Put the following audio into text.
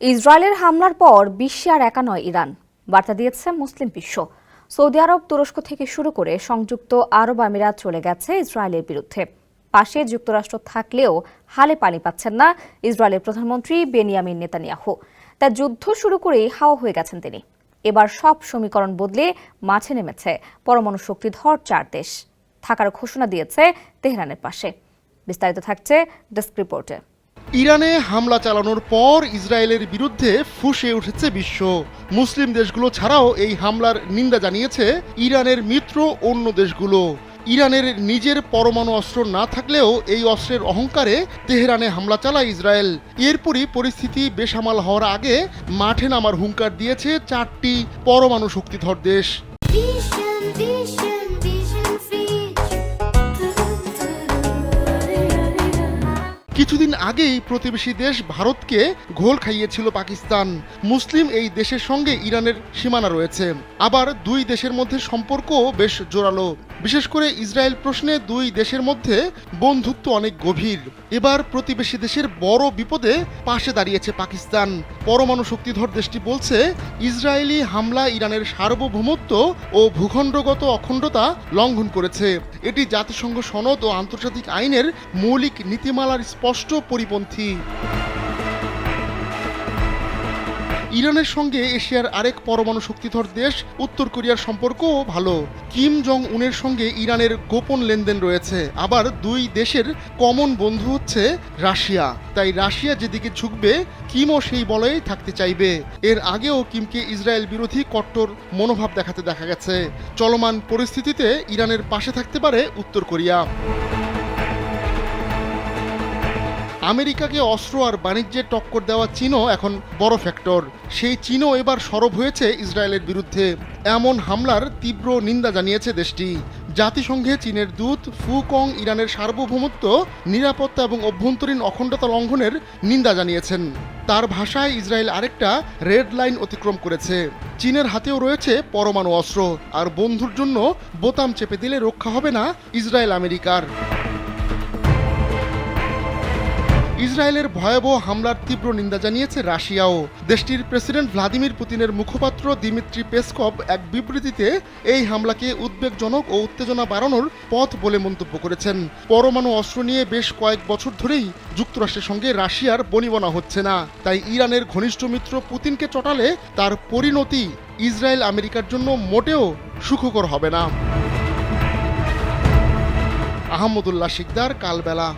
ইসরায়েলের হামলার পর বিশ্বে আর একা নয় ইরান, বার্তা দিয়েছে মুসলিম বিশ্ব। সৌদি আরব, তুরস্ক থেকে শুরু করে সংযুক্ত আরব আমিরাত চলে গেছে ইসরায়েলের বিরুদ্ধে। পাশে যুক্তরাষ্ট্র থাকলেও হালে পানি পাচ্ছেন না ইসরায়েলের প্রধানমন্ত্রী বেনিয়ামিন নেতানিয়াহু। তার যুদ্ধ শুরু করেই হাওয়া হয়ে গেছেন তিনি। এবার সব সমীকরণ বদলে মাঠে নেমেছে পরমাণু শক্তিধর 4 দেশ। থাকার ঘোষণা দিয়েছে তেহরানের পাশে। বিস্তারিত থাকছে ডেস্ক রিপোর্টে। ইরানে হামলা চালানোর পর ইসরায়েলের বিরুদ্ধে ফুঁসে উঠেছে বিশ্ব। মুসলিম দেশগুলো ছাড়াও এই হামলার নিন্দা জানিয়েছে ইরানের মিত্র অন্য দেশগুলো। ইরানের নিজের পরমাণু অস্ত্র না থাকলেও এই অস্ত্রের অহংকারে তেহরানে হামলা চালায় ইসরায়েল। এরপরই পরিস্থিতি বেসামাল হওয়ার আগে মাঠে নামার হুঙ্কার দিয়েছে 4টি পরমাণু শক্তিধর দেশ। কিছুদিন আগেই প্রতিবেশী দেশ ভারতকে ঘোল খাইয়েছিল পাকিস্তান। মুসলিম এই দেশের সঙ্গে ইরানের সীমানা রয়েছে, আবার দুই দেশের মধ্যে সম্পর্কও বেশ জোরালো। বিশেষ করে ইসরায়েল প্রশ্নে দুই দেশের মধ্যে বন্ধুত্ব অনেক গভীর। এবার প্রতিবেশী দেশের বড় বিপদে পাশে দাঁড়িয়েছে পাকিস্তান। পরমাণু শক্তিধর দেশটি বলছে, ইসরায়েলি হামলা ইরানের সার্বভৌমত্ব ও ভূখণ্ডগত অখণ্ডতা লঙ্ঘন করেছে। এটি জাতিসংঘ সনদ ও আন্তর্জাতিক আইনের মৌলিক নীতিমালার স্পষ্ট পরিপন্থী। ইরানের সঙ্গে এশিয়ার আরেক পরমাণু শক্তিধর দেশ উত্তর কোরিয়ার সম্পর্কও ভালো। কিম জং উনের সঙ্গে ইরানের গোপন লেনদেন রয়েছে। আবার দুই দেশের কমন বন্ধু হচ্ছে রাশিয়া। তাই রাশিয়া যেদিকে ঝুঁকবে, কিমও সেই বলয়েই থাকতে চাইবে। এর আগেও কিমকে ইসরায়েল বিরোধী কট্টর মনোভাব দেখাতে দেখা গেছে। চলমান পরিস্থিতিতে ইরানের পাশে থাকতে পারে উত্তর কোরিয়া। আমেরিকাকে অস্ত্র আর বাণিজ্যে টক্কর দেওয়া চীনও এখন বড় ফ্যাক্টর। সেই চীনও এবার সরব হয়েছে ইসরায়েলের বিরুদ্ধে। এমন হামলার তীব্র নিন্দা জানিয়েছে দেশটি। জাতিসংঘে চীনের দূত ফু কং ইরানের সার্বভৌমত্ব, নিরাপত্তা এবং অভ্যন্তরীণ অখণ্ডতা লঙ্ঘনের নিন্দা জানিয়েছেন। তার ভাষায় ইসরায়েল আরেকটা রেড লাইন অতিক্রম করেছে। চীনের হাতেও রয়েছে পরমাণু অস্ত্র, আর বন্ধুর জন্য বোতাম চেপে দিলে রক্ষা হবে না ইসরায়েল আমেরিকার। ইসরায়েলের ভয়াবহ হামলার তীব্র নিন্দা জানিয়েছে রাশিয়াও। দেশটির প্রেসিডেন্ট ভ্লাদিমির পুতিনের মুখপাত্র দিমিত্রি পেসকভ এক বিবৃতিতে এই হামলাকে উদ্বেগজনক ও উত্তেজনা বাড়ানোর পথ বলে মন্তব্য করেছেন। পরমাণু অস্ত্র নিয়ে বেশ কয়েক বছর ধরেই যুক্তরাষ্ট্রের সঙ্গে রাশিয়ার বনিবনা হচ্ছে না। তাই ইরানের ঘনিষ্ঠ মিত্র পুতিনকে চটালে তার পরিণতি ইসরায়েল আমেরিকার জন্য মোটেও সুখকর হবে না। আহমদুল্লাহ শিকদার, কালবেলা।